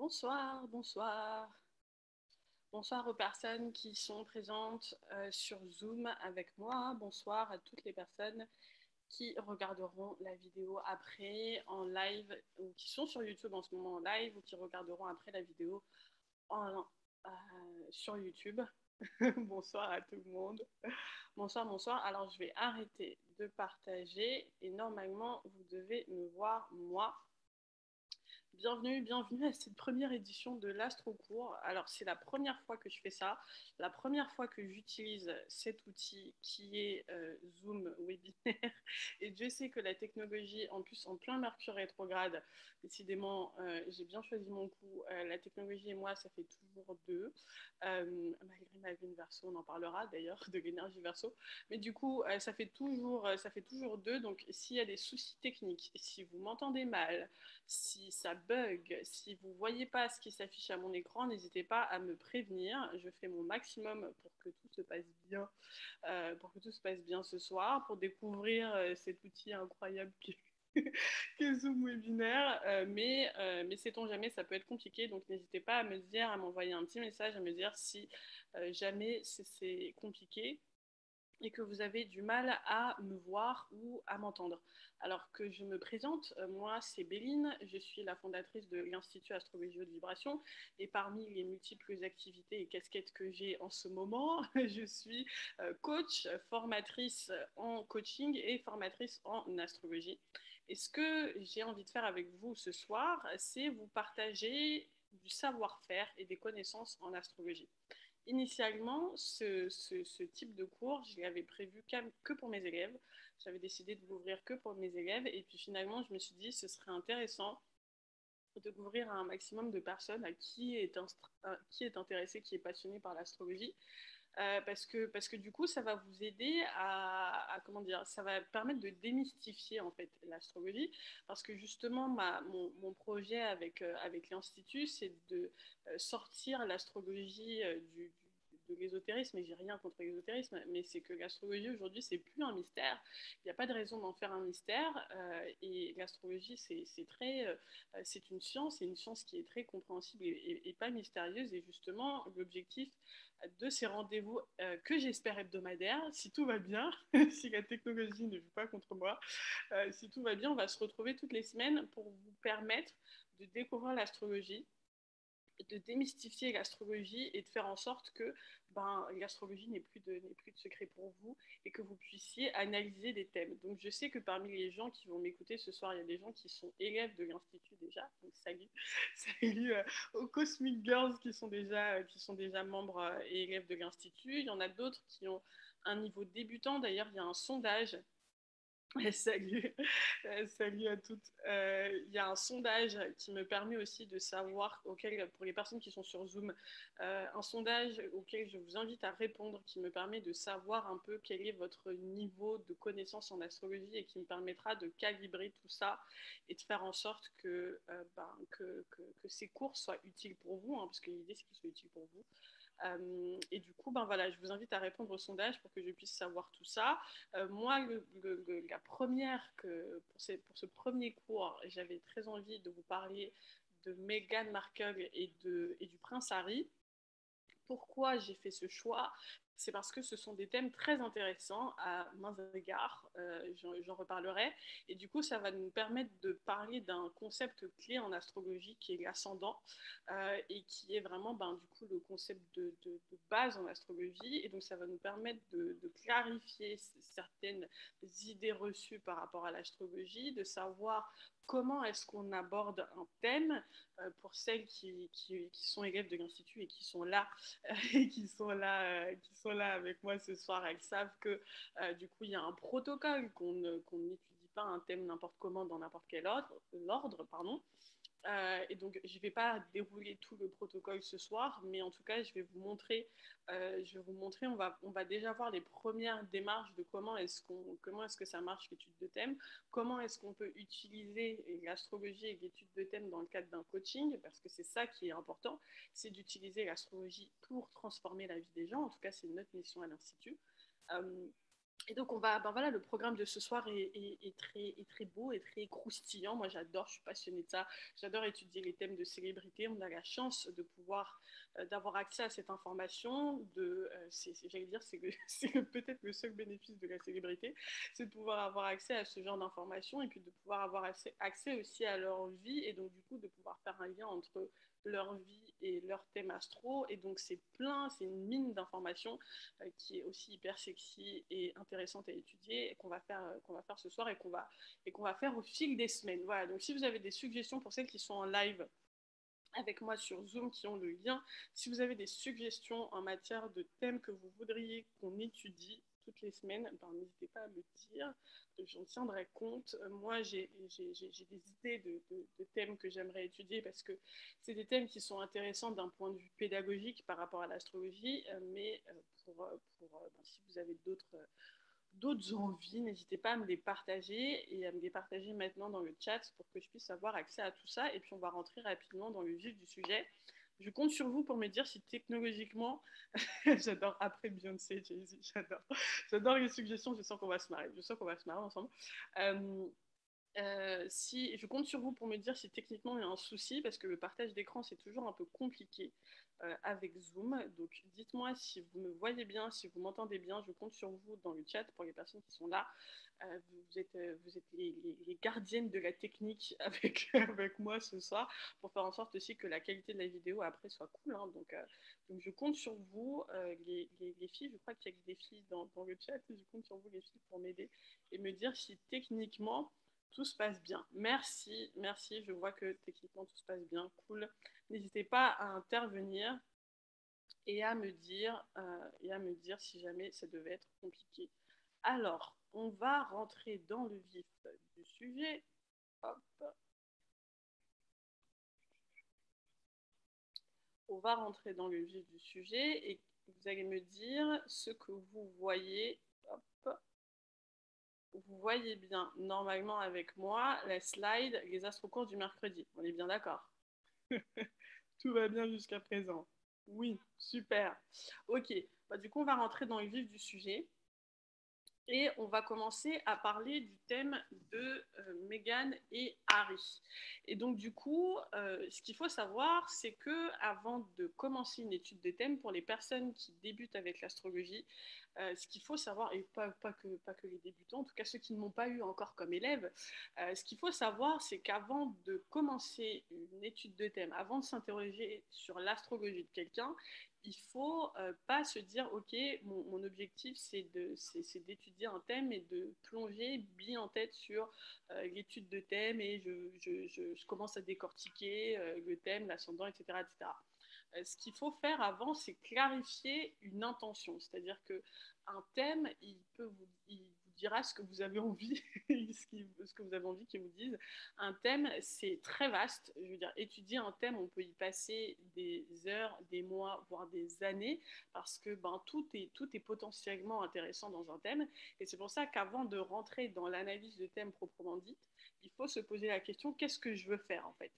Bonsoir, bonsoir. Bonsoir aux personnes qui sont présentes sur Zoom avec moi. Bonsoir à toutes les personnes qui regarderont la vidéo après en live ou qui sont sur YouTube en ce moment en live ou qui regarderont après la vidéo en, euh, sur YouTube. Bonsoir à tout le monde. Bonsoir, bonsoir. Alors, je vais arrêter de partager et normalement, vous devez me voir moi. Bienvenue, bienvenue à cette première édition de l'Astrocours. Alors, c'est la première fois que je fais ça, la première fois que j'utilise cet outil qui est Zoom webinaire. Et Dieu sait que la technologie, en plus en plein Mercure rétrograde, décidément, j'ai bien choisi mon coup. La technologie et moi, ça fait toujours deux. Malgré ma Lune Verseau, on en parlera d'ailleurs de l'énergie Verseau. Mais du coup, ça fait toujours deux. Donc, s'il y a des soucis techniques, si vous m'entendez mal, si ça bug, si vous ne voyez pas ce qui s'affiche à mon écran, n'hésitez pas à me prévenir. Je fais mon maximum pour que tout se passe bien, ce soir, pour découvrir cet outil incroyable que Zoom Webinaire. Mais sait-on jamais, ça peut être compliqué. Donc n'hésitez pas à me dire, à m'envoyer un petit message, à me dire si jamais c'est compliqué et que vous avez du mal à me voir ou à m'entendre. Alors que je me présente, moi c'est Béline, je suis la fondatrice de l'Institut Astrologie Haute Vibration et parmi les multiples activités et casquettes que j'ai en ce moment, je suis coach, formatrice en coaching et formatrice en astrologie. Et ce que j'ai envie de faire avec vous ce soir, c'est vous partager du savoir-faire et des connaissances en astrologie. Initialement, ce type de cours, je l'avais prévu que pour mes élèves. J'avais décidé de l'ouvrir que pour mes élèves. Et puis finalement, je me suis dit, ce serait intéressant de l'ouvrir à un maximum de personnes qui est intéressé, qui est passionné par l'astrologie. Parce que du coup, ça va vous aider comment dire, ça va permettre de démystifier en fait l'astrologie. Parce que justement, mon projet avec l'Institut, c'est de sortir l'astrologie de l'ésotérisme, et j'ai rien contre l'ésotérisme, mais c'est que l'astrologie aujourd'hui, c'est plus un mystère. Il n'y a pas de raison d'en faire un mystère. Et l'astrologie, c'est une science qui est très compréhensible et pas mystérieuse. Et justement, l'objectif de ces rendez-vous que j'espère hebdomadaires, si tout va bien, si la technologie ne joue pas contre moi, si tout va bien, on va se retrouver toutes les semaines pour vous permettre de découvrir l'astrologie, de démystifier l'astrologie et de faire en sorte que l'astrologie n'est plus de secret pour vous et que vous puissiez analyser des thèmes. Donc je sais que parmi les gens qui vont m'écouter ce soir, il y a des gens qui sont élèves de l'Institut déjà. Donc salut, salut aux Cosmic Girls qui sont déjà membres et élèves de l'Institut. Il y en a d'autres qui ont un niveau débutant. D'ailleurs, il y a un sondage. Salut, salut à toutes. Il y a un sondage qui me permet aussi de savoir, pour les personnes qui sont sur Zoom, un sondage auquel je vous invite à répondre, qui me permet de savoir un peu quel est votre niveau de connaissance en astrologie et qui me permettra de calibrer tout ça et de faire en sorte que ces cours soient utiles pour vous, hein, parce que l'idée c'est qu'ils soient utiles pour vous. Et du coup, voilà, je vous invite à répondre au sondage pour que je puisse savoir tout ça. Moi, la première pour ce premier cours, j'avais très envie de vous parler de Meghan Markle et du prince Harry. Pourquoi j'ai fait ce choix? C'est parce que ce sont des thèmes très intéressants à mains égards, j'en reparlerai. Et du coup, ça va nous permettre de parler d'un concept clé en astrologie qui est l'ascendant et qui est vraiment du coup, le concept de base en astrologie. Et donc, ça va nous permettre de clarifier certaines idées reçues par rapport à l'astrologie, de savoir comment est-ce qu'on aborde un thème pour celles qui sont élèves de l'Institut et qui sont là qui sont là avec moi ce soir, elles savent que du coup il y a un protocole qu'on n'étudie pas un thème n'importe comment dans n'importe quel ordre, pardon. Et donc, je ne vais pas dérouler tout le protocole ce soir, mais en tout cas, on va déjà voir les premières démarches de comment est-ce que ça marche l'étude de thème, comment est-ce qu'on peut utiliser l'astrologie et l'étude de thème dans le cadre d'un coaching, parce que c'est ça qui est important, c'est d'utiliser l'astrologie pour transformer la vie des gens. En tout cas, c'est notre mission à l'Institut. Euh, Et donc, ben voilà, le programme de ce soir est très beau et très croustillant. Moi, j'adore, je suis passionnée de ça. J'adore étudier les thèmes de célébrité. On a la chance de pouvoir, d'avoir accès à cette information. J'allais dire, c'est peut-être le seul bénéfice de la célébrité, c'est de pouvoir avoir accès à ce genre d'informations et puis de pouvoir avoir accès aussi à leur vie et donc, du coup, de pouvoir faire un lien entre leur vie et leur thème astro. Et donc, c'est une mine d'informations qui est aussi hyper sexy et intéressante à étudier et qu'on va faire ce soir et qu'on va faire au fil des semaines. Voilà, donc si vous avez des suggestions pour celles qui sont en live avec moi sur Zoom, qui ont le lien, si vous avez des suggestions en matière de thèmes que vous voudriez qu'on étudie toutes les semaines, ben, n'hésitez pas à me dire, j'en tiendrai compte. Moi, j'ai des idées de thèmes que j'aimerais étudier parce que c'est des thèmes qui sont intéressants d'un point de vue pédagogique par rapport à l'astrologie, mais ben, si vous avez d'autres envies, n'hésitez pas à me les partager et à me les partager maintenant dans le chat pour que je puisse avoir accès à tout ça. Et puis on va rentrer rapidement dans le vif du sujet. Je compte sur vous pour me dire si technologiquement, j'adore après Beyoncé, Jay-Z, j'adore les suggestions, je sens qu'on va se marrer, je sens qu'on va se marrer ensemble. Euh, si je compte sur vous pour me dire si techniquement il y a un souci, parce que le partage d'écran c'est toujours un peu compliqué avec Zoom. Donc dites-moi si vous me voyez bien, si vous m'entendez bien. Je compte sur vous dans le chat pour les personnes qui sont là. Vous êtes les gardiennes de la technique avec, avec moi ce soir pour faire en sorte aussi que la qualité de la vidéo après soit cool. Hein. Donc je compte sur vous, les filles. Je crois qu'il y a des filles dans le chat. Je compte sur vous les filles pour m'aider et me dire si techniquement tout se passe bien. Merci, merci. Je vois que techniquement tout se passe bien. Cool. N'hésitez pas à intervenir et à me dire si jamais ça devait être compliqué. Alors, on va rentrer dans le vif du sujet. Hop. On va rentrer dans le vif du sujet et vous allez me dire ce que vous voyez. Hop. Vous voyez bien normalement avec moi la slide, les astrocours du mercredi. On est bien d'accord. Tout va bien jusqu'à présent. Oui, super. Ok, bah, du coup, on va rentrer dans le vif du sujet et on va commencer à parler du thème de Meghan et Harry. Et donc, du coup, ce qu'il faut savoir, c'est que avant de commencer une étude de thème, pour les personnes qui débutent avec l'astrologie, ce qu'il faut savoir, et pas que les débutants, en tout cas ceux qui ne m'ont pas eu encore comme élève, ce qu'il faut savoir, c'est qu'avant de commencer une étude de thème, avant de s'interroger sur l'astrologie de quelqu'un, il faut pas se dire, ok, mon objectif c'est d'étudier un thème et de plonger bien en tête sur l'étude de thème et je commence à décortiquer le thème, l'ascendant, etc. etc. Ce qu'il faut faire avant, c'est clarifier une intention. C'est-à-dire qu'un thème, il vous dira ce que vous avez envie, ce que vous avez envie qu'il vous dise. Un thème, c'est très vaste. Je veux dire, étudier un thème, on peut y passer des heures, des mois, voire des années, parce que ben, tout est potentiellement intéressant dans un thème. Et c'est pour ça qu'avant de rentrer dans l'analyse de thème proprement dite, il faut se poser la question, qu'est-ce que je veux faire en fait?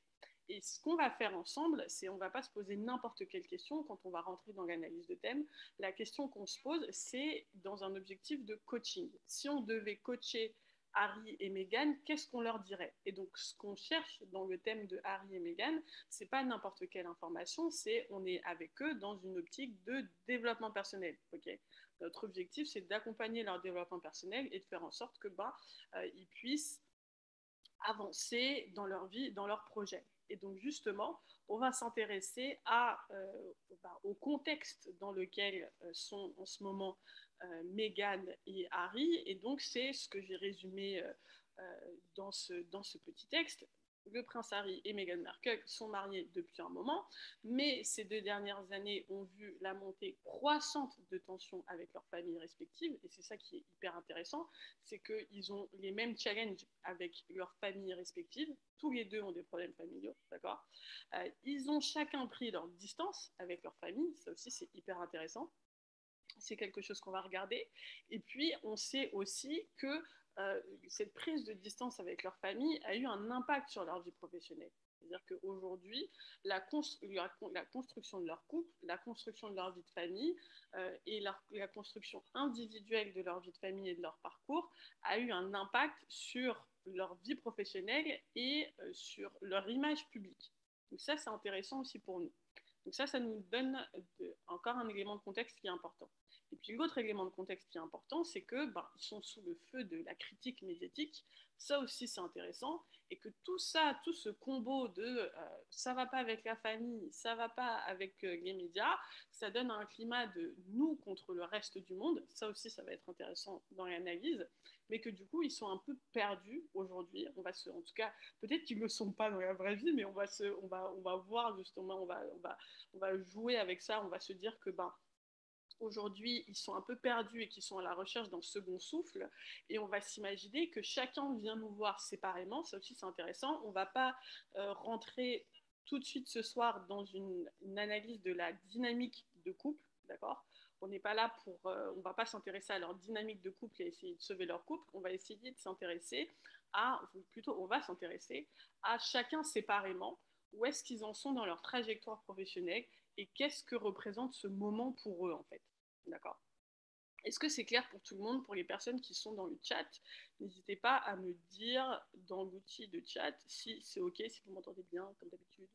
Et ce qu'on va faire ensemble, c'est on ne va pas se poser n'importe quelle question quand on va rentrer dans l'analyse de thème. La question qu'on se pose, c'est dans un objectif de coaching. Si on devait coacher Harry et Meghan, qu'est-ce qu'on leur dirait? Et donc, ce qu'on cherche dans le thème de Harry et Meghan, c'est pas n'importe quelle information, c'est on est avec eux dans une optique de développement personnel. Okay, notre objectif, c'est d'accompagner leur développement personnel et de faire en sorte que ils puissent avancer dans leur vie, dans leur projet. Et donc justement, on va s'intéresser au contexte dans lequel sont en ce moment Meghan et Harry. Et donc c'est ce que j'ai résumé dans ce petit texte. Le prince Harry et Meghan Markle sont mariés depuis un moment, mais ces 2 dernières années ont vu la montée croissante de tensions avec leurs familles respectives, et c'est ça qui est hyper intéressant, c'est qu'ils ont les mêmes challenges avec leurs familles respectives, tous les deux ont des problèmes familiaux, d'accord. Ils ont chacun pris leur distance avec leur famille, ça aussi c'est hyper intéressant, c'est quelque chose qu'on va regarder. Et puis, on sait aussi que cette prise de distance avec leur famille a eu un impact sur leur vie professionnelle. C'est-à-dire qu'aujourd'hui, la construction de leur couple, la construction de leur vie de famille et la construction individuelle de leur vie de famille et de leur parcours a eu un impact sur leur vie professionnelle et sur leur image publique. Donc ça, c'est intéressant aussi pour nous. Donc ça nous donne encore un élément de contexte qui est important. Et puis l'autre élément de contexte qui est important, c'est que ils sont sous le feu de la critique médiatique. Ça aussi, c'est intéressant. Et que tout ça, tout ce combo de ça va pas avec la famille, ça va pas avec les médias, ça donne un climat de nous contre le reste du monde. Ça aussi, ça va être intéressant dans l'analyse. Mais que du coup, ils sont un peu perdus aujourd'hui. En tout cas, peut-être qu'ils ne le sont pas dans la vraie vie, mais on va voir justement, on va jouer avec ça, on va se dire que aujourd'hui, ils sont un peu perdus et qu'ils sont à la recherche d'un second souffle. Et on va s'imaginer que chacun vient nous voir séparément. Ça aussi, c'est intéressant. On ne va pas rentrer tout de suite ce soir dans une analyse de la dynamique de couple, d'accord? On n'est pas là pour, on ne va pas s'intéresser à leur dynamique de couple et essayer de sauver leur couple. On va essayer de s'intéresser ou plutôt, on va s'intéresser à chacun séparément. Où est-ce qu'ils en sont dans leur trajectoire professionnelle et qu'est-ce que représente ce moment pour eux en fait. D'accord? Est-ce que c'est clair pour tout le monde, pour les personnes qui sont dans le chat? N'hésitez pas à me dire dans l'outil de chat si c'est OK, si vous m'entendez bien, comme d'habitude,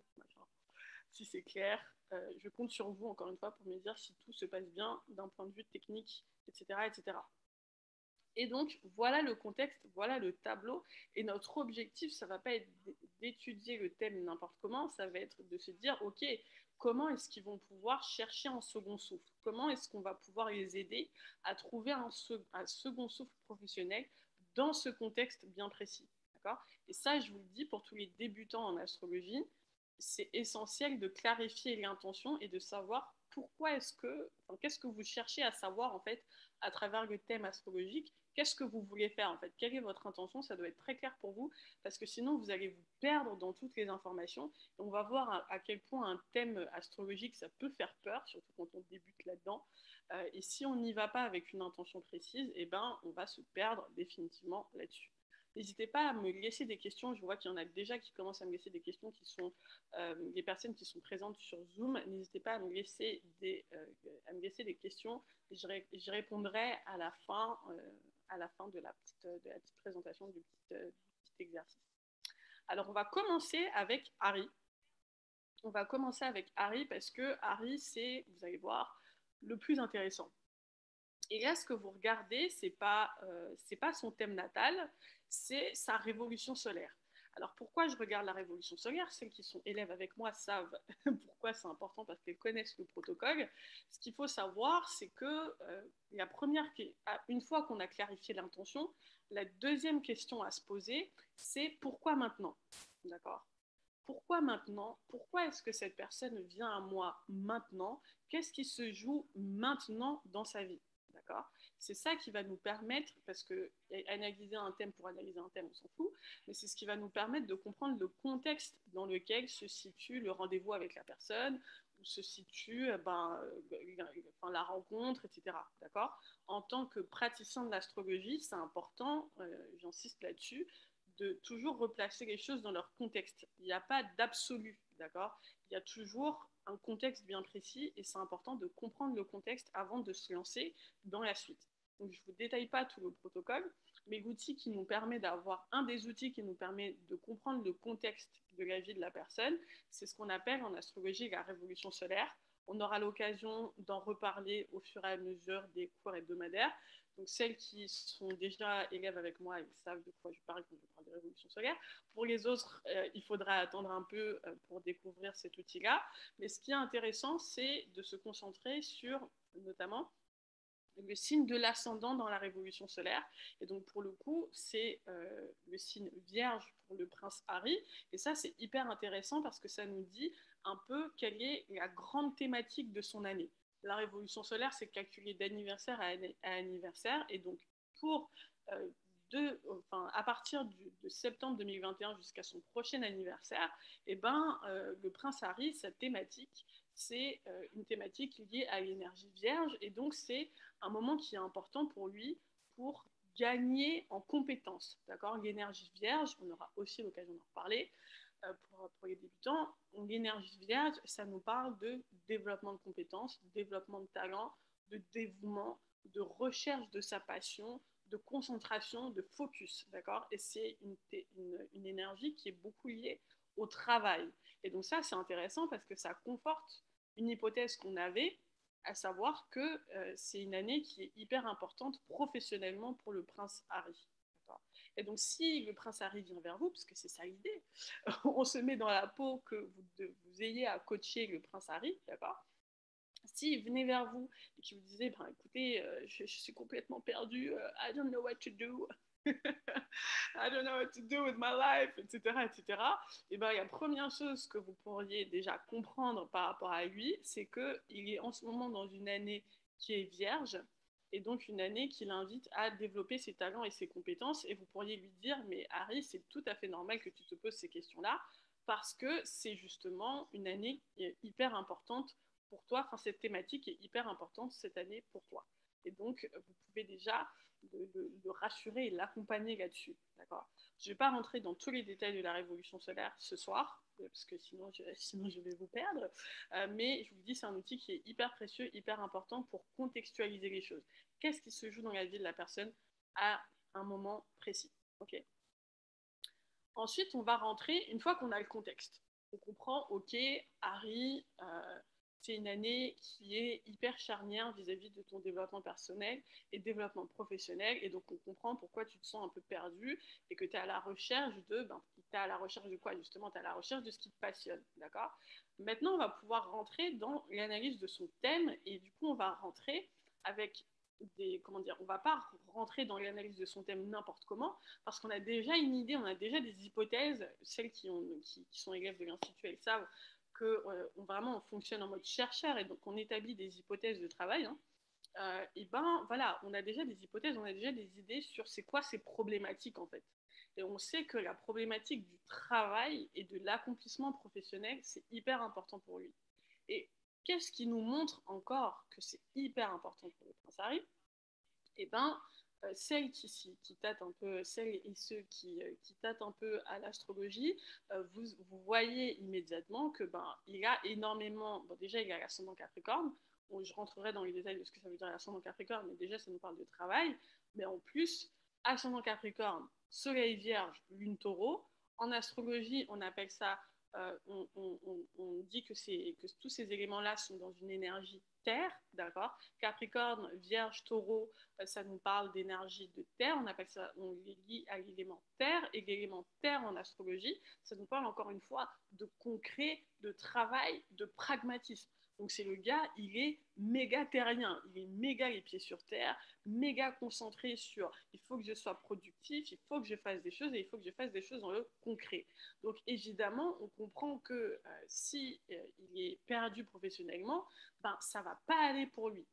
si c'est clair. Je compte sur vous, encore une fois, pour me dire si tout se passe bien d'un point de vue technique, etc., etc. Et donc, voilà le contexte, voilà le tableau. Et notre objectif, ça ne va pas être d'étudier le thème n'importe comment, ça va être de se dire, OK, comment est-ce qu'ils vont pouvoir chercher un second souffle? Comment est-ce qu'on va pouvoir les aider à trouver un second souffle professionnel dans ce contexte bien précis? D'accord? Et ça, je vous le dis, pour tous les débutants en astrologie, c'est essentiel de clarifier l'intention et de savoir pourquoi qu'est-ce que vous cherchez à savoir en fait à travers le thème astrologique. Qu'est-ce que vous voulez faire en fait? Quelle est votre intention? Ça doit être très clair pour vous parce que sinon vous allez vous perdre dans toutes les informations. Et on va voir à quel point un thème astrologique ça peut faire peur, surtout quand on débute là-dedans. Et si on n'y va pas avec une intention précise, on va se perdre définitivement là-dessus. N'hésitez pas à me laisser des questions. Je vois qu'il y en a déjà qui commencent à me laisser des questions qui sont des personnes qui sont présentes sur Zoom. N'hésitez pas à me laisser des questions. J'y répondrai à la fin de la petite présentation du petit exercice. Alors, on va commencer avec Harry. On va commencer avec Harry parce que Harry, c'est, vous allez voir, le plus intéressant. Et là, ce que vous regardez, c'est pas son thème natal, c'est sa révolution solaire. Alors pourquoi je regarde la révolution solaire? Celles qui sont élèves avec moi savent pourquoi c'est important parce qu'elles connaissent le protocole. Ce qu'il faut savoir, c'est que une fois qu'on a clarifié l'intention, la deuxième question à se poser, c'est pourquoi maintenant? D'accord? Pourquoi maintenant? Pourquoi est-ce que cette personne vient à moi maintenant? Qu'est-ce qui se joue maintenant dans sa vie? D'accord? C'est ça qui va nous permettre, parce que analyser un thème pour analyser un thème, on s'en fout, mais c'est ce qui va nous permettre de comprendre le contexte dans lequel se situe le rendez-vous avec la personne, où se situe la rencontre, etc. D'accord? En tant que praticien de l'astrologie, c'est important, j'insiste là-dessus, de toujours replacer les choses dans leur contexte. Il n'y a pas d'absolu, d'accord? Il y a toujours un contexte bien précis et c'est important de comprendre le contexte avant de se lancer dans la suite. Donc, je ne vous détaille pas tout le protocole, mais l'outil qui nous permet d'avoir un des outils qui nous permet de comprendre le contexte de la vie de la personne, c'est ce qu'on appelle en astrologie la révolution solaire. On aura l'occasion d'en reparler au fur et à mesure des cours hebdomadaires. Donc, celles qui sont déjà élèves avec moi, elles savent de quoi je parle quand je parle de révolution solaire. Pour les autres, il faudra attendre un peu pour découvrir cet outil-là. Mais ce qui est intéressant, c'est de se concentrer sur, notamment, le signe de l'ascendant dans la révolution solaire. Et donc, pour le coup, c'est le signe vierge pour le prince Harry. Et ça, c'est hyper intéressant parce que ça nous dit un peu quelle est la grande thématique de son année. La révolution solaire, c'est calculé d'anniversaire à anniversaire. Et donc, pour à partir de septembre 2021 jusqu'à son prochain anniversaire, le prince Harry, sa thématique, c'est une thématique liée à l'énergie vierge. Et donc, c'est un moment qui est important pour lui pour gagner en compétences. D'accord? L'énergie vierge, on aura aussi l'occasion d'en reparler. pour les débutants, l'énergie vierge, ça nous parle de développement de compétences, développement de talent, de dévouement, de recherche de sa passion, de concentration, de focus, d'accord. Et c'est une énergie qui est beaucoup liée au travail. Et donc ça, c'est intéressant parce que ça conforte une hypothèse qu'on avait, à savoir que c'est une année qui est hyper importante professionnellement pour le prince Harry. Et donc, si le prince Harry vient vers vous, parce que c'est ça l'idée, on se met dans la peau que vous ayez à coacher le prince Harry, d'accord. S'il venait vers vous et qu'il vous disait, ben, écoutez, je suis complètement perdu, I don't know what to do, I don't know what to do with my life, etc., etc., et ben, la première chose que vous pourriez déjà comprendre par rapport à lui, c'est qu'il est en ce moment dans une année qui est vierge, et donc une année qui l'invite à développer ses talents et ses compétences, et vous pourriez lui dire, mais Harry, c'est tout à fait normal que tu te poses ces questions-là, parce que c'est justement une année hyper importante pour toi, enfin cette thématique est hyper importante cette année pour toi. Et donc, vous pouvez déjà le rassurer et l'accompagner là-dessus. D'accord. Je ne vais pas rentrer dans tous les détails de la révolution solaire ce soir, parce que sinon je vais vous perdre. Mais je vous dis, c'est un outil qui est hyper précieux, hyper important pour contextualiser les choses. Qu'est-ce qui se joue dans la vie de la personne à un moment précis. Okay. Ensuite, on va rentrer, une fois qu'on a le contexte, on comprend, ok, Harry, c'est une année qui est hyper charnière vis-à-vis de ton développement personnel et développement professionnel, et donc on comprend pourquoi tu te sens un peu perdu et que tu es à la recherche de, t'es à la recherche de quoi justement? Tu es à la recherche de ce qui te passionne, d'accord? Maintenant, on va pouvoir rentrer dans l'analyse de son thème, et du coup, on va rentrer avec on va pas rentrer dans l'analyse de son thème n'importe comment, parce qu'on a déjà une idée, on a déjà des hypothèses. Celles qui sont élèves de l'Institut, elles savent que vraiment on fonctionne en mode chercheur, et donc on établit des hypothèses de travail. Et ben voilà, on a déjà des hypothèses, on a déjà des idées sur c'est quoi ces problématiques en fait. Et on sait que la problématique du travail et de l'accomplissement professionnel, c'est hyper important pour lui. Et qu'est-ce qui nous montre encore que c'est hyper important pour le prince Harry? Eh ben, qui tâtent un peu, celles et ceux qui tâtent un peu à l'astrologie, vous voyez immédiatement que il a énormément. Bon, déjà, il a l'ascendant Capricorne. Bon, je rentrerai dans les détails de ce que ça veut dire l'ascendant Capricorne, mais déjà, ça nous parle de travail. Mais en plus, ascendant Capricorne, Soleil Vierge, Lune Taureau. En astrologie, on appelle ça on dit que tous ces éléments-là sont dans une énergie terre, d'accord. Capricorne, Vierge, Taureau, ça nous parle d'énergie de terre, on appelle ça, on les lie à l'élément terre, et l'élément terre en astrologie, ça nous parle encore une fois de concret, de travail, de pragmatisme. Donc c'est le gars, il est méga terrien, il est méga les pieds sur terre, méga concentré sur il faut que je sois productif, il faut que je fasse des choses, et il faut que je fasse des choses dans le concret. Donc évidemment, on comprend que si il est perdu professionnellement, ça ne va pas aller pour lui.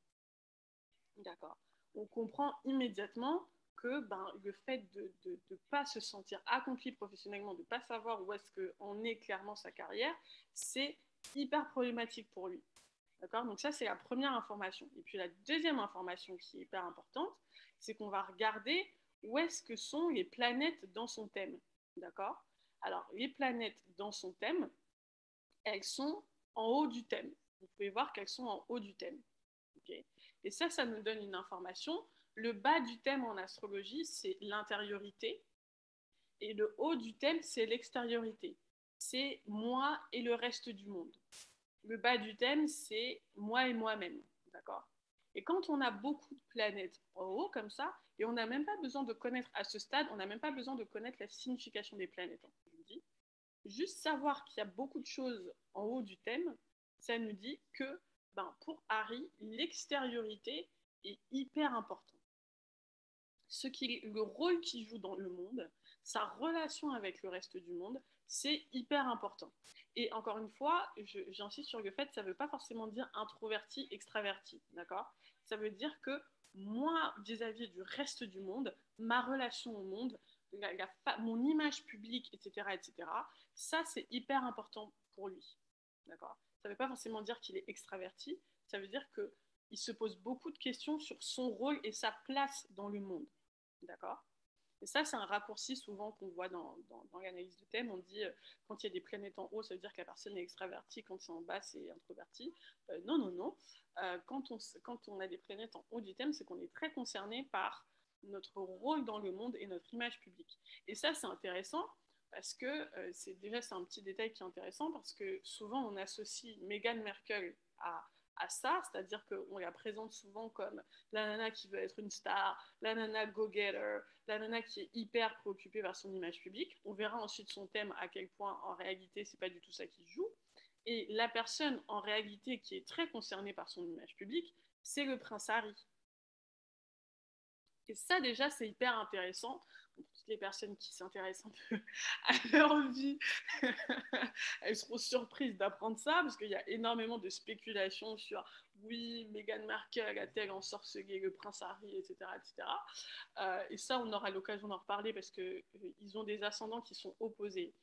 D'accord. On comprend immédiatement que le fait de ne pas se sentir accompli professionnellement, de ne pas savoir où est-ce qu'en est clairement sa carrière, c'est hyper problématique pour lui. D'accord. Donc ça, c'est la première information. Et puis la deuxième information qui est hyper importante, c'est qu'on va regarder où est-ce que sont les planètes dans son thème. D'accord. Alors, les planètes dans son thème, elles sont en haut du thème. Vous pouvez voir qu'elles sont en haut du thème. Okay. Et ça nous donne une information. Le bas du thème en astrologie, c'est l'intériorité. Et le haut du thème, c'est l'extériorité. C'est moi et le reste du monde. Le bas du thème, c'est moi et moi-même. D'accord. Et quand on a beaucoup de planètes en haut, comme ça, et on n'a même pas besoin de connaître, à ce stade, on n'a même pas besoin de connaître la signification des planètes. Je vous dis. Juste savoir qu'il y a beaucoup de choses en haut du thème, ça nous dit que pour Harry, l'extériorité est hyper important. Le rôle qu'il joue dans le monde, sa relation avec le reste du monde, c'est hyper important. Et encore une fois, j'insiste sur le fait que ça ne veut pas forcément dire introverti, extraverti, d'accord? Ça veut dire que moi, vis-à-vis du reste du monde, ma relation au monde, mon image publique, etc., etc., ça, c'est hyper important pour lui, d'accord? Ça ne veut pas forcément dire qu'il est extraverti, ça veut dire qu'il se pose beaucoup de questions sur son rôle et sa place dans le monde. D'accord. Et ça, c'est un raccourci souvent qu'on voit dans l'analyse de thème. On dit quand il y a des planètes en haut, ça veut dire que la personne est extravertie, quand c'est en bas, c'est introverti. Non, non, non. Quand on a des planètes en haut du thème, c'est qu'on est très concerné par notre rôle dans le monde et notre image publique. Et ça, c'est intéressant parce que c'est un petit détail qui est intéressant parce que souvent on associe Meghan Markle à ça, c'est-à-dire qu'on la présente souvent comme la nana qui veut être une star, la nana go-getter, la nana qui est hyper préoccupée par son image publique. On verra ensuite son thème à quel point en réalité c'est pas du tout ça qui joue. Et la personne en réalité qui est très concernée par son image publique, c'est le prince Harry. Et ça, déjà, c'est hyper intéressant. Pour toutes les personnes qui s'intéressent un peu à leur vie, elles seront surprises d'apprendre ça, parce qu'il y a énormément de spéculations sur oui, Meghan Markle a-t-elle ensorcelé le prince Harry, etc. etc. Et ça, on aura l'occasion d'en reparler parce qu'ils ont des ascendants qui sont opposés.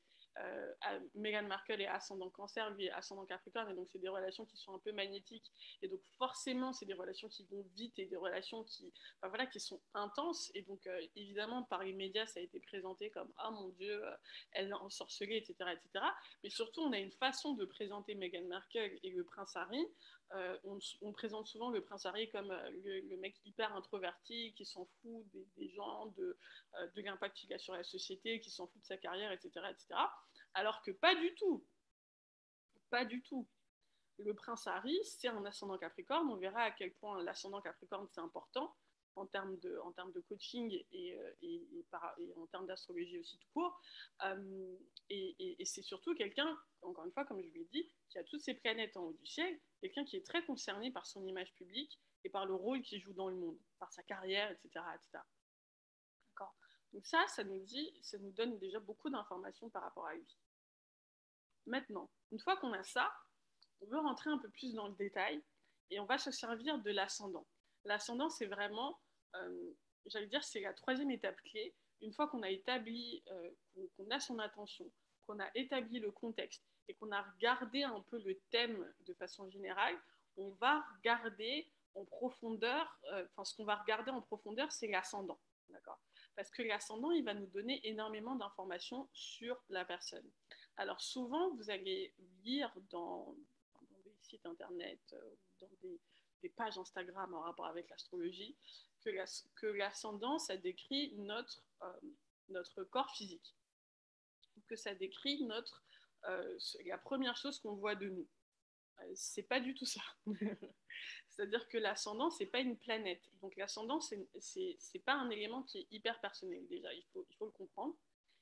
Meghan Markle est ascendant cancer, lui est ascendant capricorne, et donc c'est des relations qui sont un peu magnétiques, et donc forcément c'est des relations qui vont vite et des relations qui sont intenses, et donc évidemment par les médias ça a été présenté comme ah mon dieu, elle l'a ensorcelée, etc., etc. Mais surtout on a une façon de présenter Meghan Markle et le prince Harry. On présente souvent le prince Harry comme le mec hyper introverti qui s'en fout des gens, de l'impact qu'il a sur la société, qui s'en fout de sa carrière, etc., etc. Alors que pas du tout, pas du tout. Le prince Harry, c'est un ascendant Capricorne. On verra à quel point l'ascendant Capricorne, c'est important en termes de coaching et en termes d'astrologie aussi tout court. Et c'est surtout quelqu'un, encore une fois, comme je vous l'ai dit, qui a toutes ces planètes en haut du ciel, quelqu'un qui est très concerné par son image publique et par le rôle qu'il joue dans le monde, par sa carrière, etc. etc. D'accord. Donc ça nous donne déjà beaucoup d'informations par rapport à lui. Maintenant, une fois qu'on a ça, on veut rentrer un peu plus dans le détail et on va se servir de l'ascendant. L'ascendant, c'est vraiment, j'allais dire, c'est la troisième étape clé. Une fois qu'on a établi, qu'on a son attention, qu'on a établi le contexte et qu'on a regardé un peu le thème de façon générale, on va regarder en profondeur, ce qu'on va regarder en profondeur, c'est l'ascendant. D'accord. Parce que l'ascendant, il va nous donner énormément d'informations sur la personne. Alors souvent, vous allez lire dans des sites internet, dans des pages Instagram en rapport avec l'astrologie, que l'ascendant, ça décrit notre corps physique, que ça décrit la première chose qu'on voit de nous. C'est pas du tout ça. C'est-à-dire que l'ascendant, c'est pas une planète. Donc l'ascendant, c'est pas un élément qui est hyper personnel déjà, il faut le comprendre.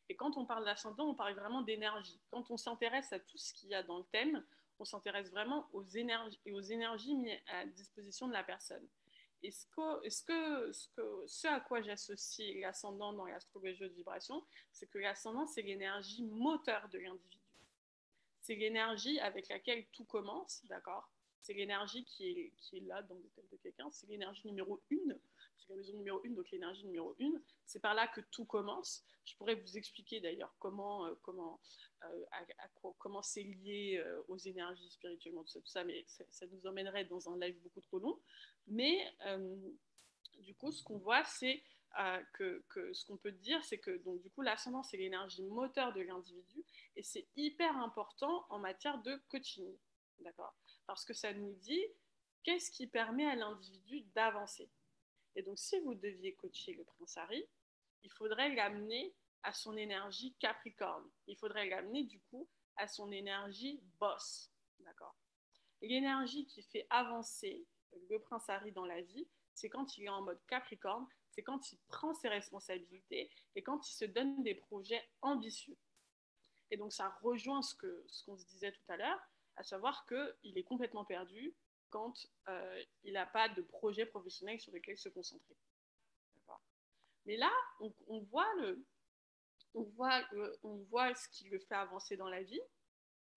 Et quand on parle d'ascendant, on parle vraiment d'énergie. Quand on s'intéresse à tout ce qu'il y a dans le thème, on s'intéresse vraiment aux énergies mises à disposition de la personne. Et ce à quoi j'associe l'ascendant dans l'astrologie de vibration, c'est que l'ascendant, c'est l'énergie moteur de l'individu. C'est l'énergie avec laquelle tout commence, d'accord? C'est l'énergie qui est là dans le thème de quelqu'un. C'est l'énergie numéro 1. C'est la maison numéro 1, donc l'énergie numéro 1. C'est par là que tout commence. Je pourrais vous expliquer d'ailleurs comment c'est lié aux énergies spirituellement, tout ça, mais ça nous emmènerait dans un live beaucoup trop long. Mais du coup, ce qu'on voit, c'est ce qu'on peut dire, c'est que donc, du coup, l'ascendant, c'est l'énergie moteur de l'individu et c'est hyper important en matière de coaching. D'accord? Parce que ça nous dit qu'est-ce qui permet à l'individu d'avancer. Et donc, si vous deviez coacher le prince Harry, il faudrait l'amener à son énergie Capricorne. Il faudrait l'amener, du coup, à son énergie boss. D'accord? L'énergie qui fait avancer le prince Harry dans la vie, c'est quand il est en mode Capricorne, c'est quand il prend ses responsabilités et quand il se donne des projets ambitieux. Et donc ça rejoint ce qu'on se disait tout à l'heure, à savoir qu'il est complètement perdu quand il n'a pas de projet professionnel sur lequel se concentrer. Mais là, on voit ce qui le fait avancer dans la vie.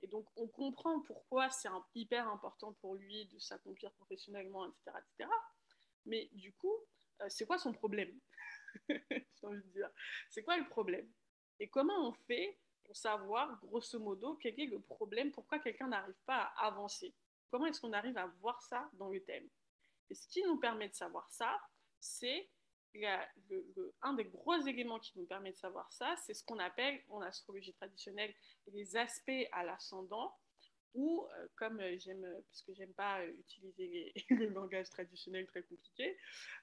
Et donc, on comprend pourquoi c'est hyper important pour lui de s'accomplir professionnellement, etc., etc. Mais du coup, c'est quoi son problème? J'ai envie de dire. C'est quoi le problème? Et comment on fait pour savoir, grosso modo, quel est le problème? Pourquoi quelqu'un n'arrive pas à avancer? Comment est-ce qu'on arrive à voir ça dans le thème? Et ce qui nous permet de savoir ça, c'est un des gros éléments qui nous permet de savoir ça, c'est ce qu'on appelle en astrologie traditionnelle les aspects à l'ascendant, ou comme j'aime, parce que j'aime pas utiliser le langage traditionnel très compliqué,